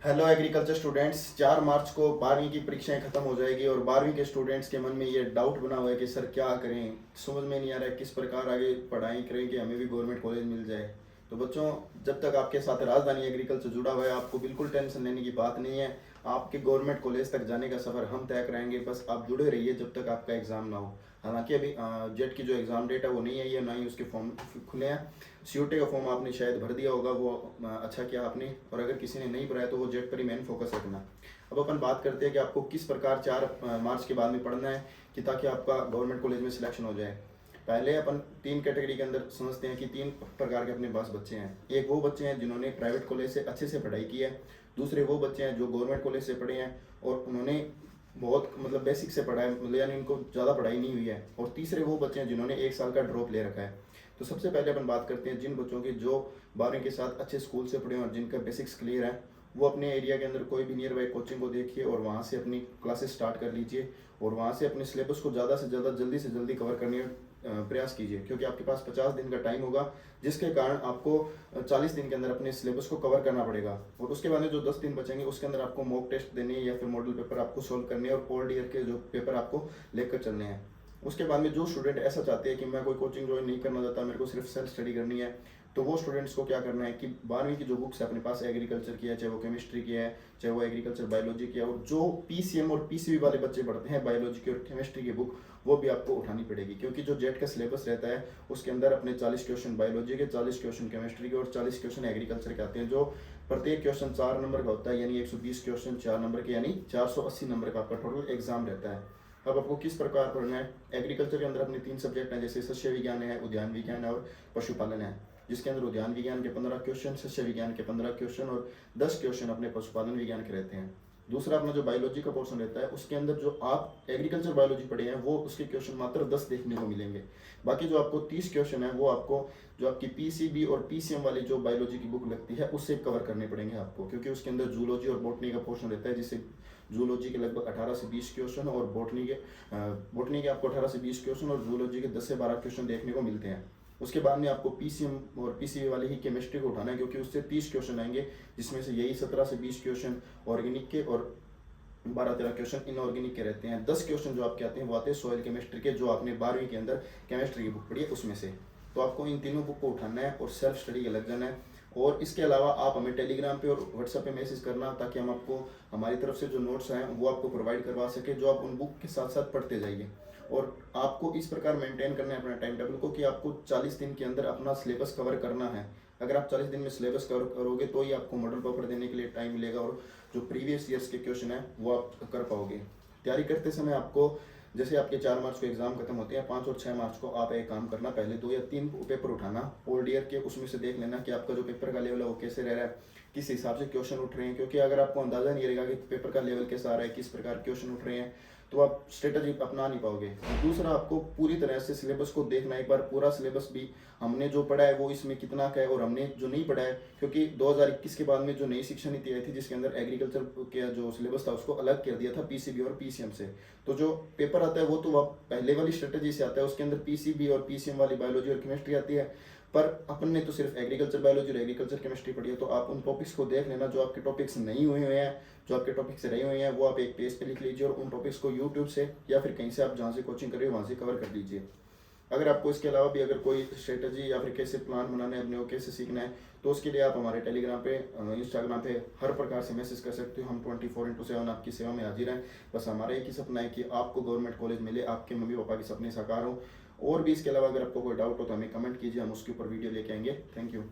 Hello agriculture students, 4 मार्च को 12वीं की परीक्षाएं खत्म हो जाएगी और 12वीं के स्टूडेंट्स के मन में ये डाउट बना हुआ है कि सर क्या करें, समझ में नहीं आ रहा है किस प्रकार आगे पढ़ाई करें कि हमें भी गवर्नमेंट कॉलेज मिल जाए। तो बच्चों, जब तक आपके साथ राजधानी एग्रीकल्चर जुड़ा हुआ है आपको बिल्कुल टेंशन लेने की बात नहीं है। आपके गवर्नमेंट कॉलेज तक जाने का सफ़र हम तय कराएंगे, बस आप जुड़े रहिए जब तक आपका एग्ज़ाम ना हो। हालांकि अभी जेट की जो एग्ज़ाम डेट है वो नहीं आई है, ना ही उसके फॉर्म खुले हैं। सीयूटी का फॉर्म आपने शायद भर दिया होगा, वो अच्छा किया आपने, और अगर किसी ने नहीं भरा है तो वो जेट पर ही मेन फोकस रखना। अब अपन बात करते हैं कि आपको किस प्रकार 4 मार्च के बाद में पढ़ना है कि ताकि आपका गवर्नमेंट कॉलेज में सिलेक्शन हो जाए। पहले अपन 3 कैटेगरी के अंदर समझते हैं कि 3 प्रकार के अपने पास बच्चे हैं। एक वो बच्चे हैं जिन्होंने प्राइवेट कॉलेज से अच्छे से पढ़ाई की है। दूसरे वो बच्चे हैं जो गवर्नमेंट कॉलेज से पढ़े हैं और उन्होंने बहुत मतलब बेसिक से पढ़ा है, मतलब यानी इनको ज़्यादा पढ़ाई नहीं हुई है। और तीसरे वो बच्चे हैं जिन्होंने 1 साल का ड्रॉप ले रखा है। तो सबसे पहले अपन बात करते हैं जिन बच्चों की जो 12वीं के साथ अच्छे स्कूल से पढ़े हैं और जिनका बेसिक्स क्लियर है, वो अपने एरिया के अंदर कोई भी नियर बाई कोचिंग को देखिए और वहाँ से अपनी क्लासेस स्टार्ट कर लीजिए और वहाँ से अपने सिलेबस को ज़्यादा से ज़्यादा जल्दी से जल्दी कवर करने का प्रयास कीजिए, क्योंकि आपके पास 50 दिन का टाइम होगा, जिसके कारण आपको 40 दिन के अंदर अपने सिलेबस को कवर करना पड़ेगा। और उसके बाद में जो 10 दिन बचेंगे उसके अंदर आपको मॉक टेस्ट देने या फिर मॉडल पेपर आपको सोल्व करने और ओल्ड ईयर के जो पेपर आपको लेकर चलने हैं। उसके बाद में जो स्टूडेंट ऐसा चाहते हैं कि मैं कोई कोचिंग ज्वाइन नहीं करना चाहता, मेरे को सिर्फ सेल्फ स्टडी करनी है, तो वो स्टूडेंट्स को क्या करना है कि 12वीं की जो बुक्स है अपने पास, एग्रीकल्चर की है, चाहे वो केमिस्ट्री की है, चाहे वो एग्रीकल्चर बायोलॉजी की है, और जो पीसीएम और पीसीबी वाले बच्चे पढ़ते हैं बायोलॉजी की और केमिस्ट्री की बुक, वो भी आपको उठानी पड़ेगी, क्योंकि जो जेट का सिलेबस रहता है उसके अंदर अपने 40 क्वेश्चन बायोलॉजी के, 40 क्वेश्चन केमिस्ट्री के और 40 क्वेश्चन एग्रीकल्चर के आते हैं, जो प्रत्येक क्वेश्चन 4 नंबर का होता है, यानी 120 क्वेश्चन 4 नंबर के, यानी 480 नंबर का आपका टोटल एग्जाम रहता है। अब आपको किस प्रकार पढ़ना है? एग्रीकल्चर के अंदर अपने 3 सब्जेक्ट हैं, जैसे सस्य विज्ञान है, उद्यान विज्ञान है और पशुपालन है, जिसके अंदर उद्यान विज्ञान के 15 क्वेश्चन, सस्य विज्ञान के 15 क्वेश्चन और 10 क्वेश्चन अपने पशुपालन विज्ञान के रहते हैं। दूसरा अपना जो बायोलॉजी का पोर्शन रहता है उसके अंदर जो आप एग्रीकल्चर बायोलॉजी पढ़े हैं वो उसके क्वेश्चन मात्र 10 देखने को मिलेंगे। बाकी जो आपको 30 क्वेश्चन है वो आपको जो आपकी पीसीबी और पीसीएम वाली जो बायोलॉजी की बुक लगती है उससे कवर करने पड़ेंगे आपको, क्योंकि उसके अंदर जूलॉजी और बॉटनी का पोर्शन रहता है, जिससे जूलॉजी के लगभग 18 से 20 क्वेश्चन और बॉटनी के आपको 18 से 20 क्वेश्चन और जूलॉजी के 10 से 12 क्वेश्चन देखने को मिलते हैं। उसके बाद में आपको पीसीएम और पीसीबी वाले ही केमिस्ट्री को उठाना है, क्योंकि उससे 30 क्वेश्चन आएंगे, जिसमें से यही 17 से 20 क्वेश्चन ऑर्गेनिक के और 12-13 क्वेश्चन इनऑर्गेनिक के रहते हैं। 10 क्वेश्चन जो आपके आते हैं वो आते हैं सॉइल केमिस्ट्री के, जो आपने 12वीं के अंदर केमिस्ट्री की बुक पढ़ी है उसमें से। तो आपको इन तीनों बुक को उठाना है और सेल्फ स्टडी का लग जाना है। और इसके अलावा आप हमें टेलीग्राम पे और व्हाट्सएप पे मैसेज करना, ताकि हम आपको हमारी तरफ से जो नोट्स हैं वो आपको प्रोवाइड करवा सके, जो आप उन बुक के साथ साथ पढ़ते जाइए। और आपको इस प्रकार मेंटेन करना है अपना टाइम टेबल को कि आपको 40 दिन के अंदर अपना सिलेबस कवर करना है। अगर आप 40 दिन में सिलेबस कवर करोगे तो ही आपको मॉडल पेपर देने के लिए टाइम मिलेगा और जो प्रीवियस ईयर्स के क्वेश्चन है वो आप कर पाओगे। तैयारी करते समय आपको, जैसे आपके 4 मार्च को एग्जाम खत्म होते हैं, 5 और 6 मार्च को आप एक काम करना, पहले 2 या 3 पेपर उठाना ओल्ड ईयर के, उसमें से देख लेना कि आपका जो पेपर का लेवल है वो कैसे रह रहा है, किस हिसाब से क्वेश्चन उठ रहे हैं। क्योंकि अगर आपको अंदाजा नहीं रहेगा कि पेपर का लेवल कैसा आ रहा है, किस प्रकार क्वेश्चन उठ रहे हैं, तो आप स्ट्रेटजी अपना नहीं पाओगे। दूसरा, आपको पूरी तरह से सिलेबस को देखना, एक बार पूरा सिलेबस भी हमने जो पढ़ा है वो इसमें कितना का है और हमने जो नहीं पढ़ा है, क्योंकि 2021 के बाद में जो नई शिक्षा नीति आई थी जिसके अंदर एग्रीकल्चर का जो सिलेबस था उसको अलग कर दिया था पीसीबी और पीसीएम से। तो जो पेपर आता है वो तो पहले वाली स्ट्रेटजी से आता है, उसके अंदर पीसीबी और पीसीएम वाली बायोलॉजी और केमिस्ट्री आती है, पर अपन ने तो सिर्फ एग्रीकल्चर बायोलॉजी और एग्रीकल्चर केमिस्ट्री पढ़ी है। तो आप उन टॉपिक्स को देख लेना जो आपके टॉपिक्स नहीं हुए हुए हैं, जो आपके टॉपिक्स रहे हुए हैं वो आप एक पेज पे लिख लीजिए और उन टॉपिक्स को यूट्यूब से या फिर कहीं से आप जहाँ से कोचिंग कर रहे हो वहाँ से कवर कर लीजिए। अगर आपको इसके अलावा भी अगर कोई स्ट्रेटजी या फिर कैसे प्लान बनाना है अपने को, कैसे सीखना है, तो उसके लिए आप हमारे टेलीग्राम पे, इंस्टाग्राम पे हर प्रकार से मैसेज कर सकते हो। हम 24/7 आपकी सेवा में हाजिर हैं। बस हमारा एक ही सपना है कि आपको गवर्नमेंट कॉलेज मिले, आपके मम्मी पापा के सपने साकार हो। और भी इसके अलावा अगर आपको कोई डाउट हो तो हमें कमेंट कीजिए, हम उसके ऊपर वीडियो लेके आएंगे। Thank you.